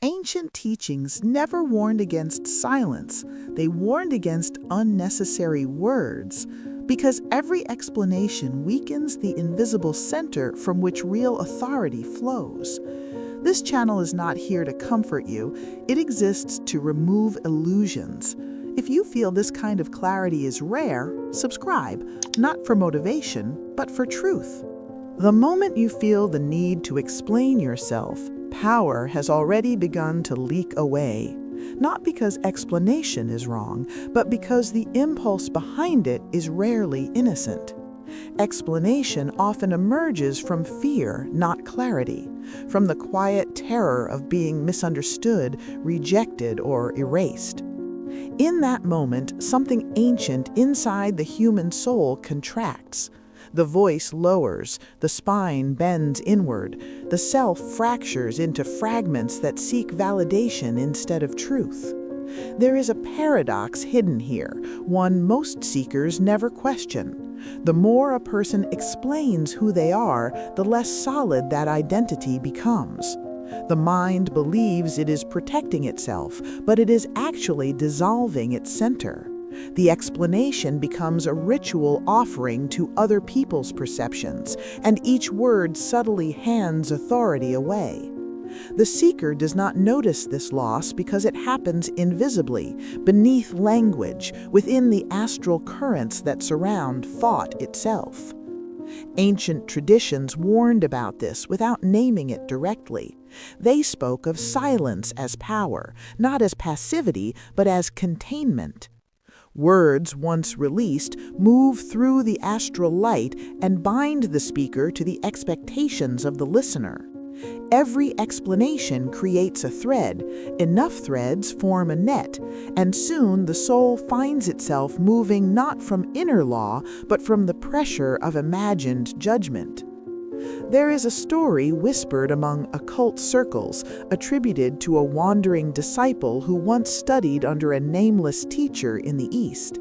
Ancient teachings never warned against silence. They warned against unnecessary words, because every explanation weakens the invisible center from which real authority flows. This channel is not here to comfort you. It exists to remove illusions. If you feel this kind of clarity is rare, subscribe, not for motivation, but for truth. The moment you feel the need to explain yourself, power has already begun to leak away. Not because explanation is wrong, but because the impulse behind it is rarely innocent. Explanation often emerges from fear, not clarity, from the quiet terror of being misunderstood, rejected, or erased. In that moment, something ancient inside the human soul contracts. The voice lowers, the spine bends inward, the self fractures into fragments that seek validation instead of truth. There is a paradox hidden here, one most seekers never question. The more a person explains who they are, the less solid that identity becomes. The mind believes it is protecting itself, but it is actually dissolving its center. The explanation becomes a ritual offering to other people's perceptions, and each word subtly hands authority away. The seeker does not notice this loss because it happens invisibly, beneath language, within the astral currents that surround thought itself. Ancient traditions warned about this without naming it directly. They spoke of silence as power, not as passivity, but as containment. Words, once released, move through the astral light and bind the speaker to the expectations of the listener. Every explanation creates a thread. Enough threads form a net, and soon the soul finds itself moving not from inner law, but from the pressure of imagined judgment. There is a story whispered among occult circles, attributed to a wandering disciple who once studied under a nameless teacher in the East.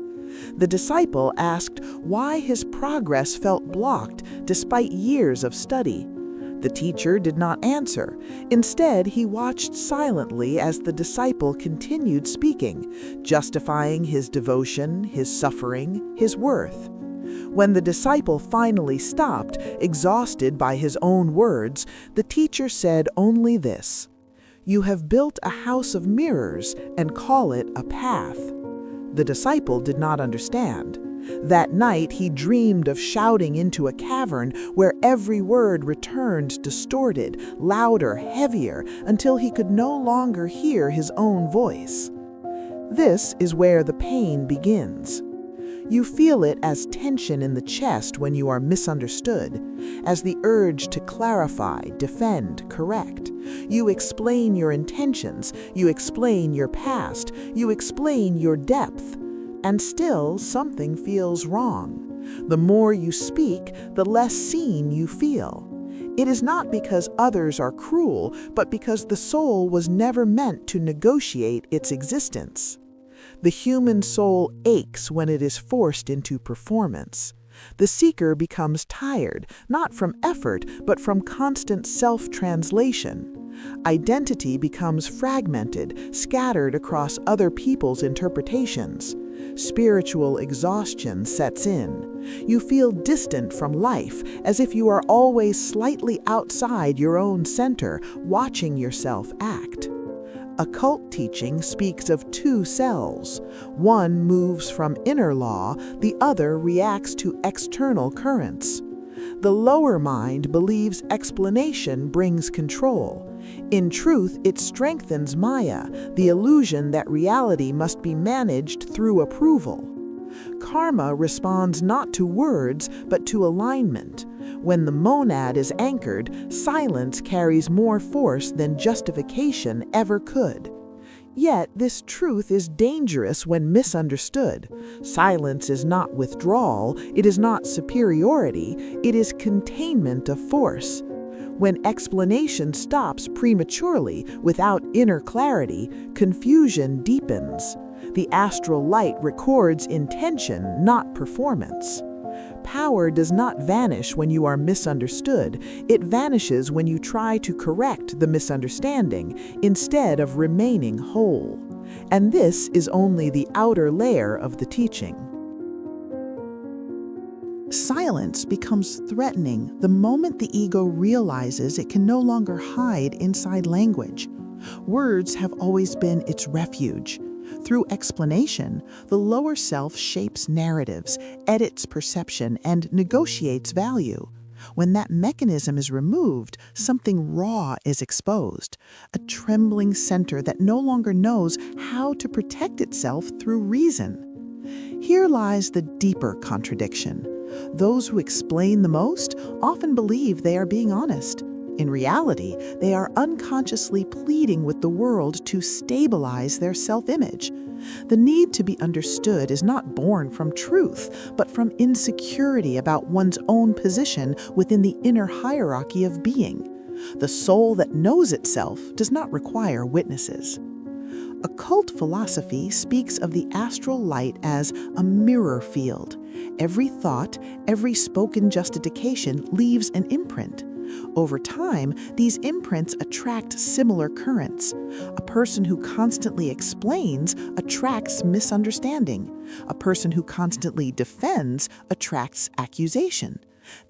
The disciple asked why his progress felt blocked despite years of study. The teacher did not answer. Instead, he watched silently as the disciple continued speaking, justifying his devotion, his suffering, his worth. When the disciple finally stopped, exhausted by his own words, the teacher said only this: "You have built a house of mirrors and call it a path." The disciple did not understand. That night he dreamed of shouting into a cavern where every word returned distorted, louder, heavier, until he could no longer hear his own voice. This is where the pain begins. You feel it as tension in the chest when you are misunderstood, as the urge to clarify, defend, correct. You explain your intentions, you explain your past, you explain your depth. And still, something feels wrong. The more you speak, the less seen you feel. It is not because others are cruel, but because the soul was never meant to negotiate its existence. The human soul aches when it is forced into performance. The seeker becomes tired, not from effort, but from constant self-translation. Identity becomes fragmented, scattered across other people's interpretations. Spiritual exhaustion sets in. You feel distant from life, as if you are always slightly outside your own center, watching yourself act. Occult teaching speaks of two selves. One moves from inner law, the other reacts to external currents. The lower mind believes explanation brings control. In truth, it strengthens Maya, the illusion that reality must be managed through approval. Karma responds not to words, but to alignment. When the monad is anchored, silence carries more force than justification ever could. Yet this truth is dangerous when misunderstood. Silence is not withdrawal, it is not superiority, it is containment of force. When explanation stops prematurely, without inner clarity, confusion deepens. The astral light records intention, not performance. Power does not vanish when you are misunderstood. It vanishes when you try to correct the misunderstanding instead of remaining whole. And this is only the outer layer of the teaching. Silence becomes threatening the moment the ego realizes it can no longer hide inside language. Words have always been its refuge. Through explanation, the lower self shapes narratives, edits perception, and negotiates value. When that mechanism is removed, something raw is exposed, a trembling center that no longer knows how to protect itself through reason. Here lies the deeper contradiction. Those who explain the most often believe they are being honest. In reality, they are unconsciously pleading with the world to stabilize their self-image. The need to be understood is not born from truth, but from insecurity about one's own position within the inner hierarchy of being. The soul that knows itself does not require witnesses. Occult philosophy speaks of the astral light as a mirror field. Every thought, every spoken justification leaves an imprint. Over time, these imprints attract similar currents. A person who constantly explains attracts misunderstanding. A person who constantly defends attracts accusation.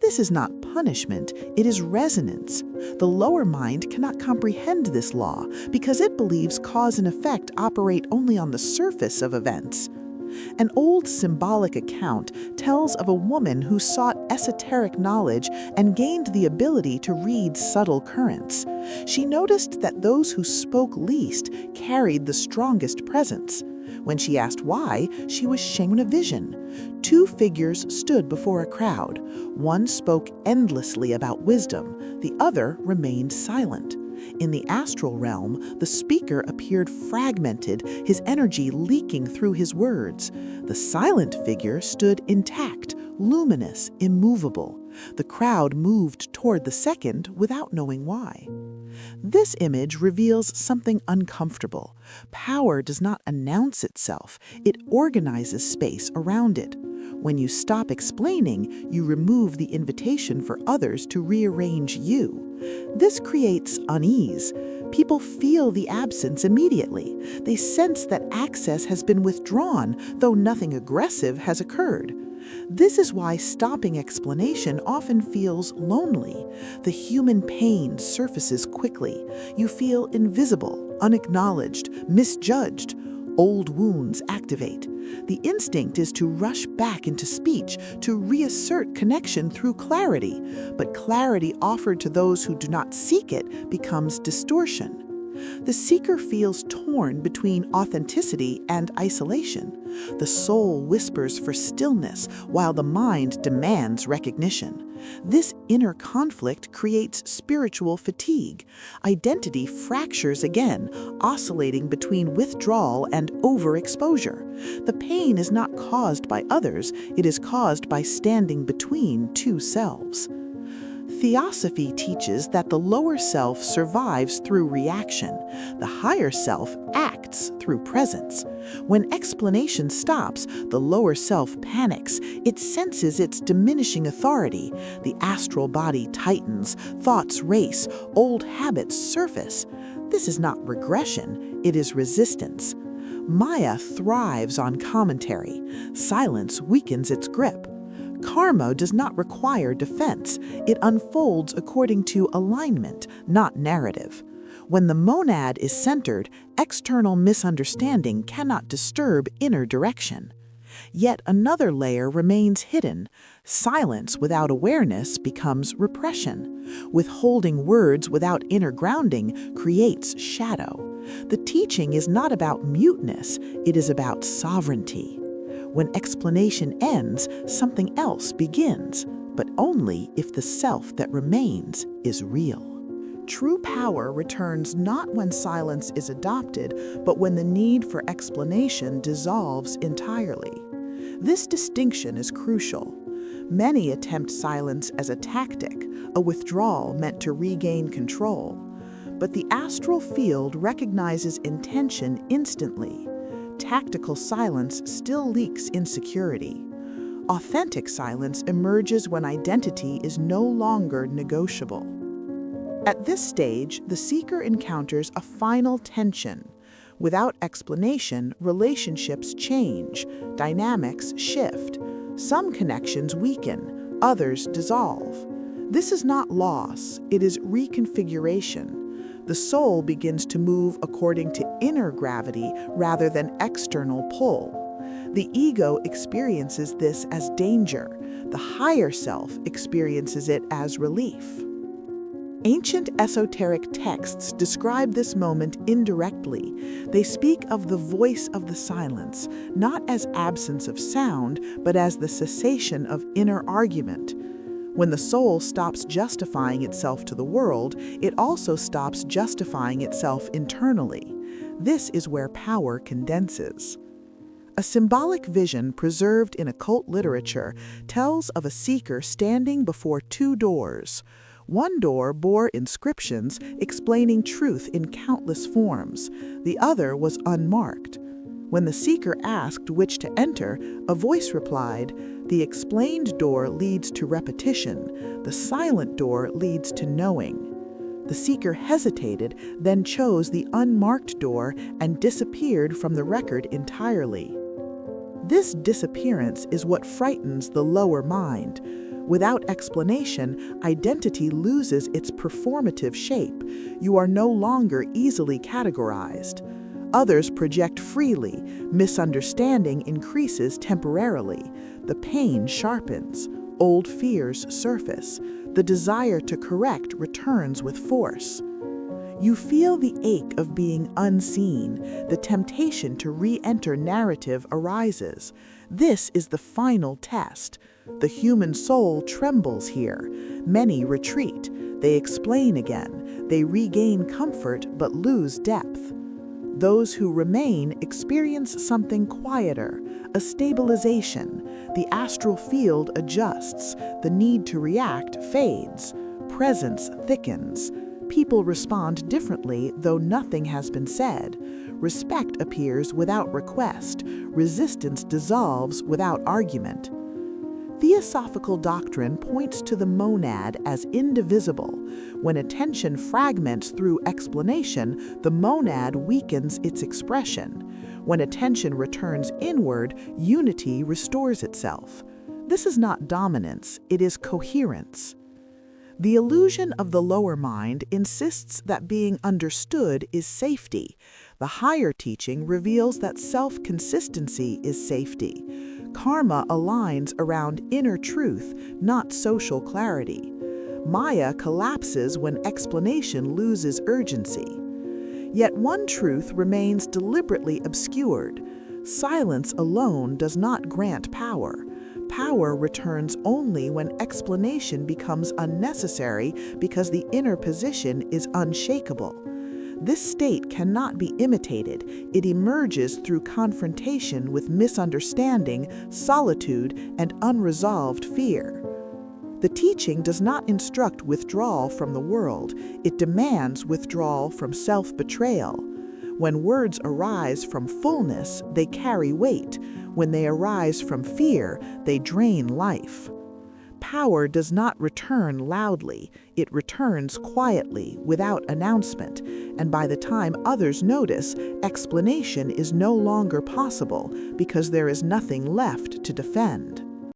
This is not punishment, it is resonance. The lower mind cannot comprehend this law because it believes cause and effect operate only on the surface of events. An old symbolic account tells of a woman who sought esoteric knowledge and gained the ability to read subtle currents. She noticed that those who spoke least carried the strongest presence. When she asked why, she was shown a vision. Two figures stood before a crowd. One spoke endlessly about wisdom, the other remained silent. In the astral realm, the speaker appeared fragmented, his energy leaking through his words. The silent figure stood intact, luminous, immovable. The crowd moved toward the second without knowing why. This image reveals something uncomfortable. Power does not announce itself, it organizes space around it. When you stop explaining, you remove the invitation for others to rearrange you. This creates unease. People feel the absence immediately. They sense that access has been withdrawn, though nothing aggressive has occurred. This is why stopping explanation often feels lonely. The human pain surfaces quickly. You feel invisible, unacknowledged, misjudged. Old wounds activate. The instinct is to rush back into speech, to reassert connection through clarity. But clarity offered to those who do not seek it becomes distortion. The seeker feels torn between authenticity and isolation. The soul whispers for stillness while the mind demands recognition. This inner conflict creates spiritual fatigue. Identity fractures again, oscillating between withdrawal and overexposure. The pain is not caused by others, it is caused by standing between two selves. Theosophy teaches that the lower self survives through reaction. The higher self acts through presence. When explanation stops, the lower self panics. It senses its diminishing authority. The astral body tightens, thoughts race, old habits surface. This is not regression, it is resistance. Maya thrives on commentary. Silence weakens its grip. Karma does not require defense. It unfolds according to alignment, not narrative. When the monad is centered, external misunderstanding cannot disturb inner direction. Yet another layer remains hidden. Silence without awareness becomes repression. Withholding words without inner grounding creates shadow. The teaching is not about muteness, it is about sovereignty. When explanation ends, something else begins, but only if the self that remains is real. True power returns not when silence is adopted, but when the need for explanation dissolves entirely. This distinction is crucial. Many attempt silence as a tactic, a withdrawal meant to regain control. But the astral field recognizes intention instantly. Tactical silence still leaks insecurity. Authentic silence emerges when identity is no longer negotiable. At this stage, the seeker encounters a final tension. Without explanation, relationships change, dynamics shift. Some connections weaken, others dissolve. This is not loss, it is reconfiguration. The soul begins to move according to inner gravity rather than external pull. The ego experiences this as danger. The higher self experiences it as relief. Ancient esoteric texts describe this moment indirectly. They speak of the voice of the silence, not as absence of sound, but as the cessation of inner argument. When the soul stops justifying itself to the world, it also stops justifying itself internally. This is where power condenses. A symbolic vision preserved in occult literature tells of a seeker standing before two doors. One door bore inscriptions explaining truth in countless forms. The other was unmarked. When the seeker asked which to enter, a voice replied, "The explained door leads to repetition. The silent door leads to knowing." The seeker hesitated, then chose the unmarked door and disappeared from the record entirely. This disappearance is what frightens the lower mind. Without explanation, identity loses its performative shape. You are no longer easily categorized. Others project freely. Misunderstanding increases temporarily. The pain sharpens. Old fears surface. The desire to correct returns with force. You feel the ache of being unseen. The temptation to re-enter narrative arises. This is the final test. The human soul trembles here. Many retreat. They explain again. They regain comfort but lose depth. Those who remain experience something quieter, a stabilization. The astral field adjusts. The need to react fades. Presence thickens. People respond differently, though nothing has been said. Respect appears without request. Resistance dissolves without argument. Theosophical doctrine points to the monad as indivisible. When attention fragments through explanation, the monad weakens its expression. When attention returns inward, unity restores itself. This is not dominance, it is coherence. The illusion of the lower mind insists that being understood is safety. The higher teaching reveals that self-consistency is safety. Karma aligns around inner truth, not social clarity. Maya collapses when explanation loses urgency. Yet one truth remains deliberately obscured. Silence alone does not grant power. Power returns only when explanation becomes unnecessary because the inner position is unshakable. This state cannot be imitated. It emerges through confrontation with misunderstanding, solitude, and unresolved fear. The teaching does not instruct withdrawal from the world. It demands withdrawal from self-betrayal. When words arise from fullness, they carry weight. When they arise from fear, they drain life. Power does not return loudly. It returns quietly, without announcement, and by the time others notice, explanation is no longer possible because there is nothing left to defend.